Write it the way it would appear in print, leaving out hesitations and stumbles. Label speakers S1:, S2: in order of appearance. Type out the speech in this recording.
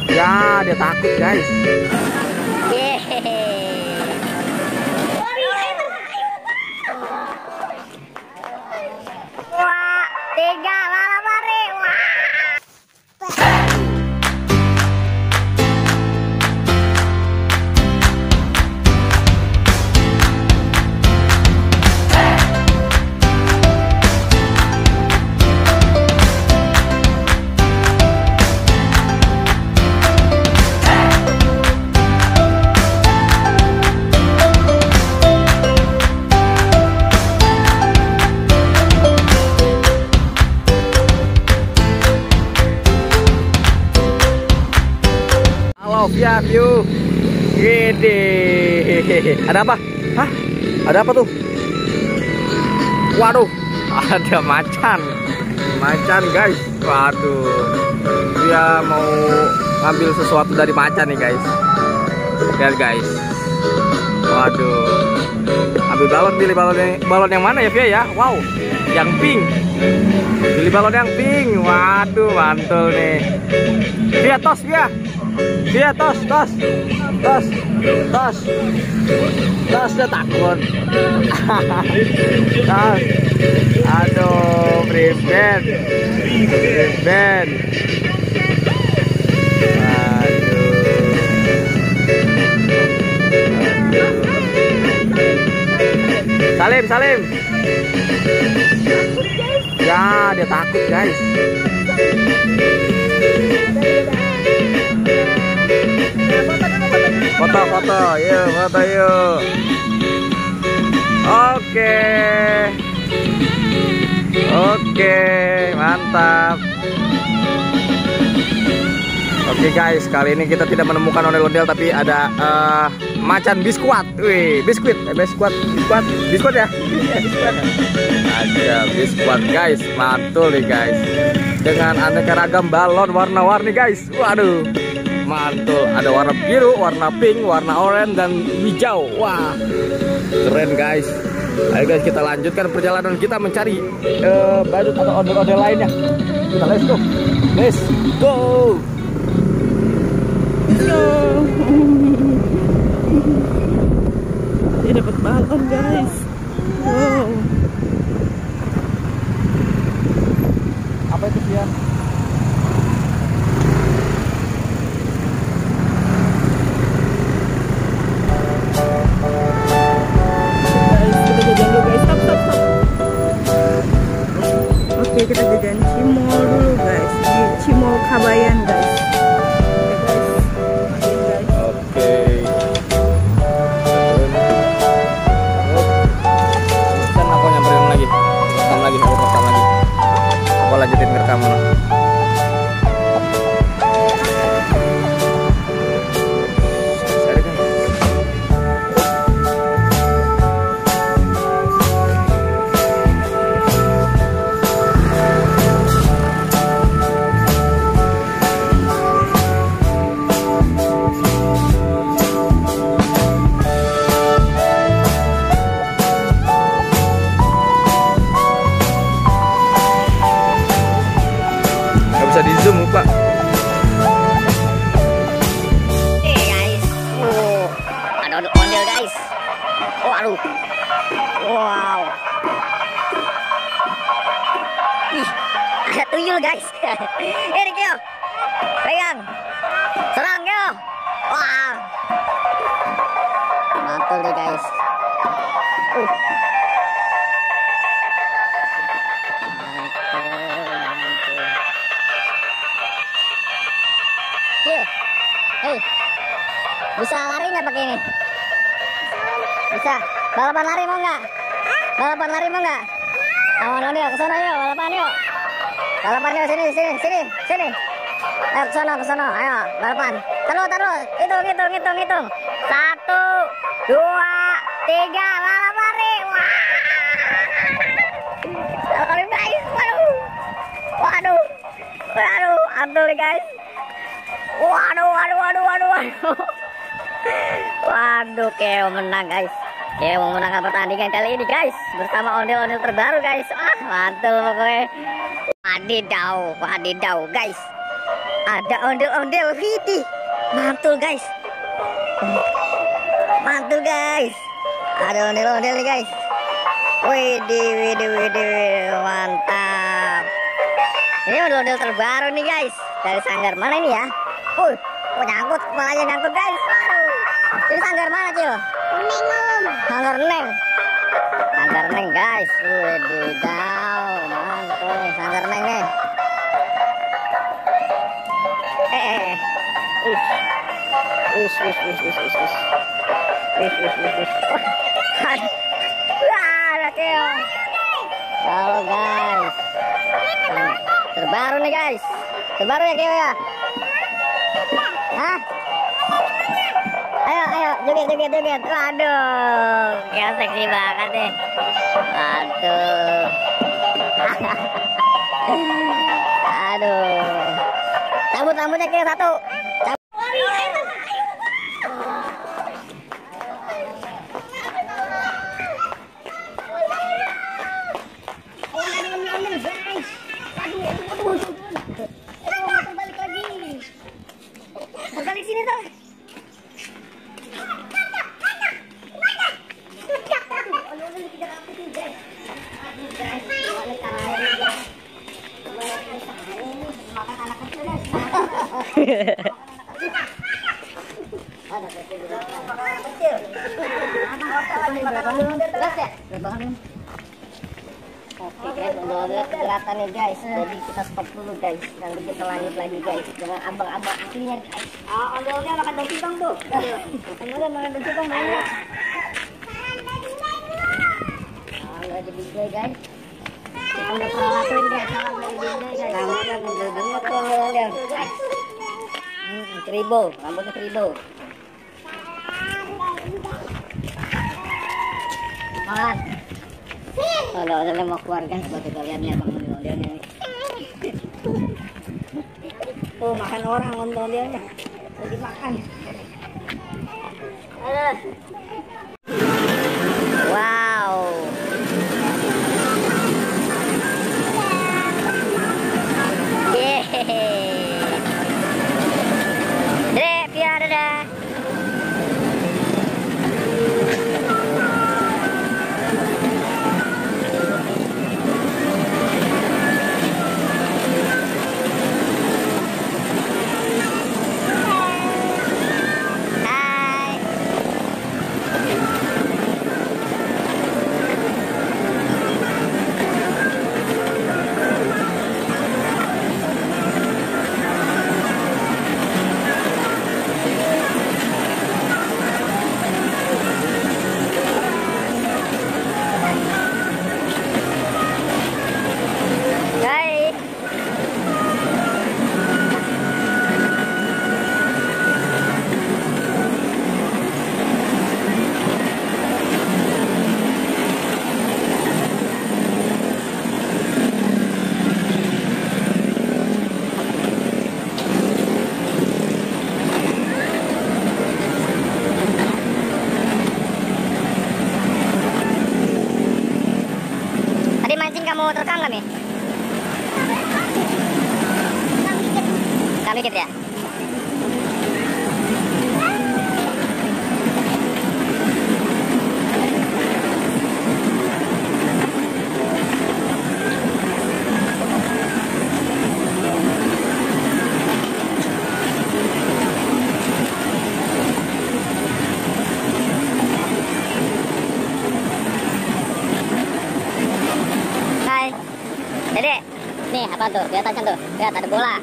S1: Ya, dia takut guys.
S2: Wah, 3 malam hari. Wah.
S1: Ya view gede. Ada apa? Hah? Ada apa tuh? Waduh, ada macan. Macan guys. Waduh, dia mau ngambil sesuatu dari macan nih guys. Lihat guys. Waduh, ambil balon, pilih balon yang mana ya Via ya? Wow, yang pink. Pilih balon yang pink. Waduh, mantul nih. Via tos Via. Dia tos, dia takut. Tos, aduh, Priben. Salim. Ya, dia takut guys. Foto yuk. Oke, mantap. Oke guys, kali ini kita tidak menemukan ondel-ondel tapi ada macan biskuat. Wih, biskuit ya. Ada biskuat guys, mantul nih guys. Dengan aneka ragam balon warna-warni guys. Waduh, mantul. Ada warna biru, warna pink, warna oranye dan hijau. Wah, keren guys. Ayo guys, kita lanjutkan perjalanan kita mencari badut atau ondel-ondel lainnya. Kita let's go.
S3: Dia dapat balon guys. Wow.
S1: Apa itu dia?
S3: Oke, kita jajan Cimol dulu guys, di Cimol Kabayan guys.
S1: Oke. Kan aku nyamperin lagi. Rekam lagi. Aku lanjutin ngerekam. Bisa di zoom lupa.
S2: Guys, ada ondel guys. Waduh, wow. Ih, ada tuyul guys. Ini Kyo, pegang, serang Kyo. Wah, mantul nih guys. Hei, bisa lari nggak pakai ini? Bisa. Balapan lari mau nggak? Awan yuk, ke sana yuk, balapan yuk. Balapan yuk, sini. Ayo ke sana, ayo balapan. Taruh. Hitung. 1, 2, 3, balap lari. Wah. Lari guys, waduh, antul guys. Waduh. Waduh, Keo menang guys. Keo memenangkan pertandingan kali ini guys, bersama ondel-ondel terbaru guys. Mantul pokoknya. Wadidaw guys. Ada ondel-ondel Vidi. Mantul guys. Ada ondel-ondel nih guys. Widih, mantap. Ini ondel-ondel terbaru nih guys. Dari sanggar mana ini ya? Nyangkut, kepalanya nyangkut guys. Aduh. Ini sanggar mana Cil? Sanggar Neng guys. Wadidaw, mantul nih sanggar Neng nih. Halo guys. Terbaru nih guys. Terbaru ya Keo ya. Hah? Ayo, joget. Waduh, ya seksi banget nih. Waduh. Aduh. Cabut rambutnya Keo satu. Balik sini tuh. Oke guys, udah kelihatan nih guys. Jadi kita stop dulu guys. Nanti kita lanjut lagi guys dengan abang-abang aslinya guys. Ondel-ondel makan daun singkong tuh. Ondel-ondel makan daun singkong banyak. Udah jadi gue guys. Kita udah pernah lakuin guys. Rambutnya bener-bener tuh ondel-ondel. Rambutnya kribo. Makan. Ondel-ondelnya mau keluar guys. Buat kita lihat nih abang ondel-ondelnya nih. Tuh makan orang ondel-ondelnya. Mau dimakan. Wow. Dadah. Kamu terekam kami? Kami dikit ya? Jadi, nih apa tuh? Di atasnya tuh, lihat ada bola.